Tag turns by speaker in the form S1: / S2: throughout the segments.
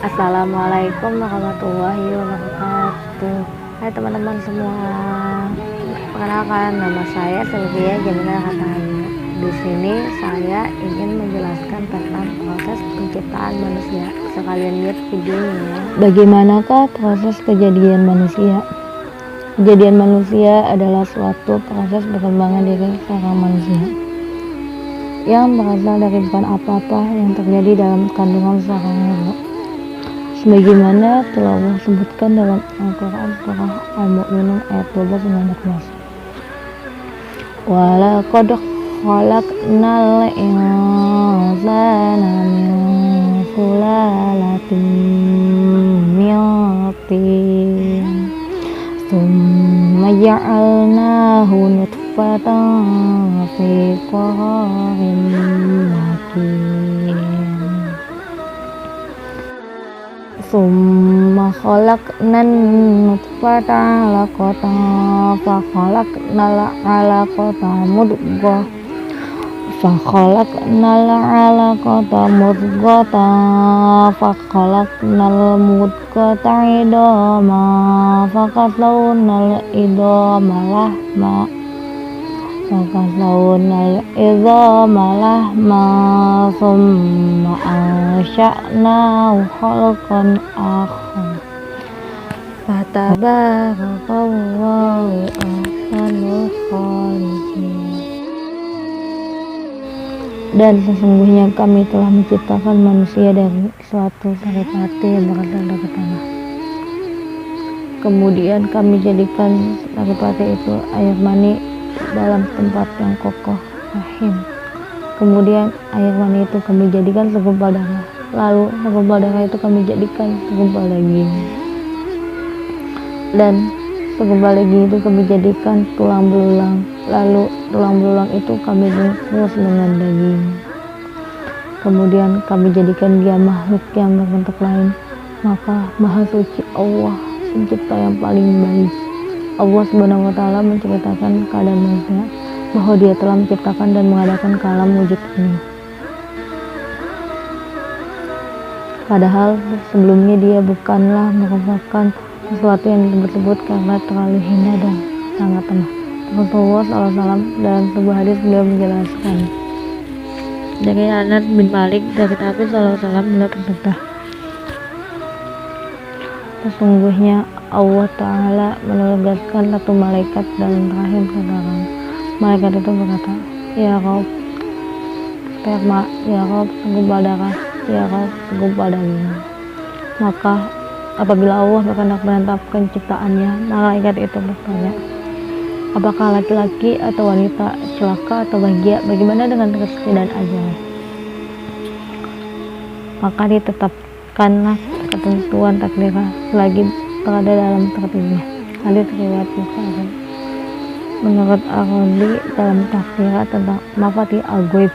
S1: Assalamualaikum warahmatullahi wabarakatuh. Hai teman-teman semua, perkenalkan nama saya Sylvia Jamila Ratahaya. Di sini saya ingin menjelaskan tentang proses penciptaan manusia. Sekalian lihat videonya. Bagaimanakah proses kejadian manusia? Kejadian manusia adalah suatu proses perkembangan diri seorang manusia yang berasal dari bukan apa-apa yang terjadi dalam kandungan seorang ibu. Sebagaimana telah Allah sebutkan dalam Al-Quran surah Al-Mu'minun ayat 12-19. Walaqad khalaqnal insana min sulalatin min tin tsumma ja'alnahu nutfatan fi qararin makin summa khalaqnan nutfata 'alaqatan fa khalaqnal 'alaqata mudghah fa khalaqnal 'alaqata mudghatan fa khalaqnal mudghata 'idhaman fa qasawnal idhama lahma Fakasawnal idhama lahma summa ansha'nahu khalqan akhar fatabarakallahu ahsanul khaliqin. Dan sesungguhnya kami telah menciptakan manusia dari suatu saripati yang berasal dari tanah. Kemudian kami jadikan saripati itu air mani dalam tempat yang kokoh rahim. Kemudian air mani itu kami jadikan segumpal darah. Lalu segumpal darah itu kami jadikan segumpal daging. Dan segumpal daging itu kami jadikan tulang belulang. Lalu tulang belulang itu kami bungkus dengan daging. Kemudian kami jadikan dia makhluk yang berbentuk lain. Maka Maha Suci Allah, Pencipta yang paling baik, Allah Subhanahu wa Ta'ala menceritakan keadaan manusia bahwa Dia telah menciptakan dan mengadakan kalam wujud ini. Padahal sebelumnya Dia bukanlah merupakan sesuatu yang disebut karena terlalu hina dan sangat lemah. Rasulullah SAW dalam sebuah hadis beliau menjelaskan dari Anas bin Malik dari Nabi SAW beliau bersabda, sesungguhnya Allah Ta'ala menugaskan satu malaikat dalam rahim seseorang. Malaikat itu berkata, Ya Rabb, sperma, Ya Rabb, segumpal darah, Ya Rabb, segumpal daging. Maka apabila Allah berkehendak menetapkan ciptaannya, malaikat itu bertanya, apakah laki-laki atau wanita, celaka atau bahagia, bagaimana dengan rezeki dan ajal? Maka ditetapkanlah ketentuan takdir selagi berada dalam tertibnya. Hadits riwayat Bukhari. Menurut Ar-Razi dalam tafsirnya tentang Mafatih Al-Ghaib,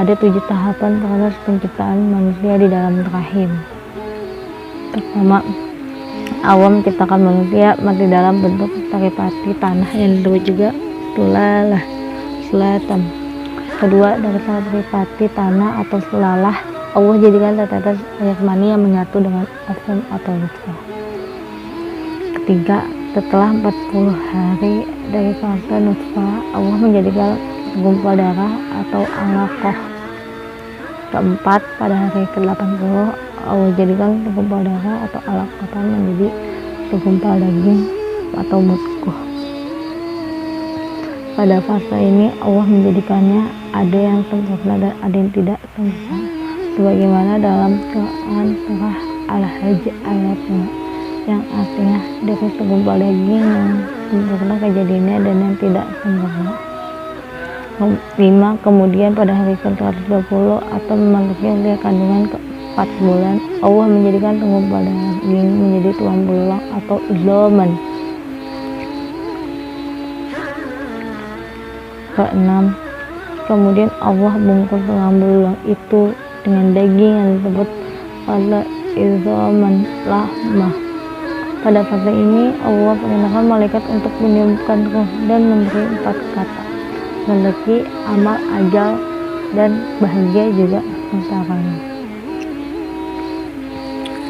S1: ada 7 tahapan proses penciptaan manusia di dalam rahim. Pertama, Allah menciptakan manusia masih dalam bentuk saripati tanah yang disebut juga sulalah selatan. Kedua, dari saripati tanah atau sulalah Allah jadikan tetetes air mani yang menyatu dengan ovum atau nutfah. Ketiga, setelah 40 hari dari fase nutfah, Allah menjadikan segumpal darah atau alaqah. Keempat, pada hari ke-80 Allah jadikan segumpal darah atau alaqah menjadi segumpal daging atau mudghah. Pada fase ini Allah menjadikannya ada yang sempurna dan ada yang tidak sempurna, sebagaimana dalam Quran surah Al-Hajj ayat 5 yang artinya dari segumpal daging yang sempurna kejadiannya dan yang tidak sempurna. 5. Kemudian pada hari ke-120 atau memasuki usia kandungan ke-4 bulan, Allah menjadikan segumpal daging menjadi tulang belulang atau idhaman. Ke-6. Kemudian Allah bungkus tulang belulang itu dengan daging yang disebut al-izaman lahmah. Pada fase ini Allah perintahkan malaikat untuk meniupkan ruh dan memberi 4 kata: rezeki, amal, ajal, dan bahagia juga mencapai.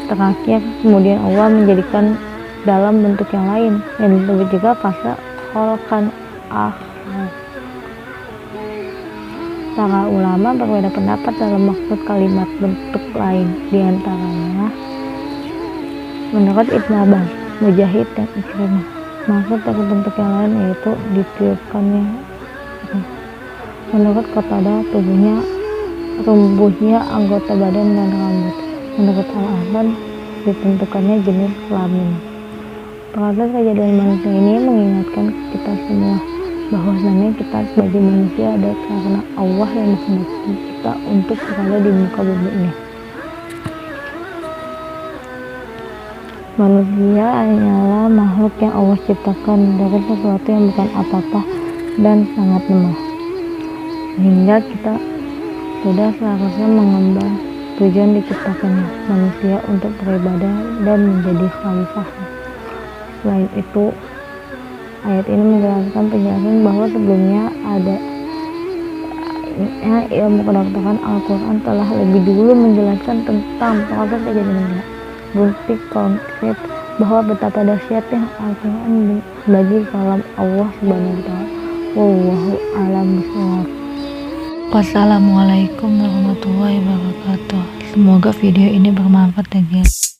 S1: Terakhir, kemudian Allah menjadikan dalam bentuk yang lain yang disebut juga fase kholqan akhir. Para ulama berbeda pendapat dalam maksud kalimat bentuk lain, diantaranya menurut Ibnu Abbas, Mujahid, dan Ikrimah, maksud dari bentuk yang lain yaitu ditiupkannya. Menurut Qatadah, tumbuhnya anggota badan dan rambut. Menurut Al-Hasan, ditentukannya jenis kelamin. Proses kejadian manusia ini mengingatkan kita semua bahwasanya kita sebagai manusia ada karena Allah yang menghendaki kita untuk berada di muka bumi ini. Manusia hanyalah makhluk yang Allah ciptakan dari sesuatu yang bukan apa-apa dan sangat lemah, sehingga kita sudah seharusnya mengemban tujuan diciptakannya manusia untuk beribadah dan menjadi khalifah. Selain itu, ayat ini menjelaskan penjelasan bahwa sebelumnya ada ilmu kedokteran. Al-Quran telah lebih dulu menjelaskan tentang proses kejadian. Bukti konkret bahwa betapa dahsyatnya Al-Quran bagi kalam Allah Subhanahu wa Ta'ala. Wallahu a'lam bishawab. Wassalamualaikum warahmatullahi wabarakatuh. Semoga video ini bermanfaat ya guys.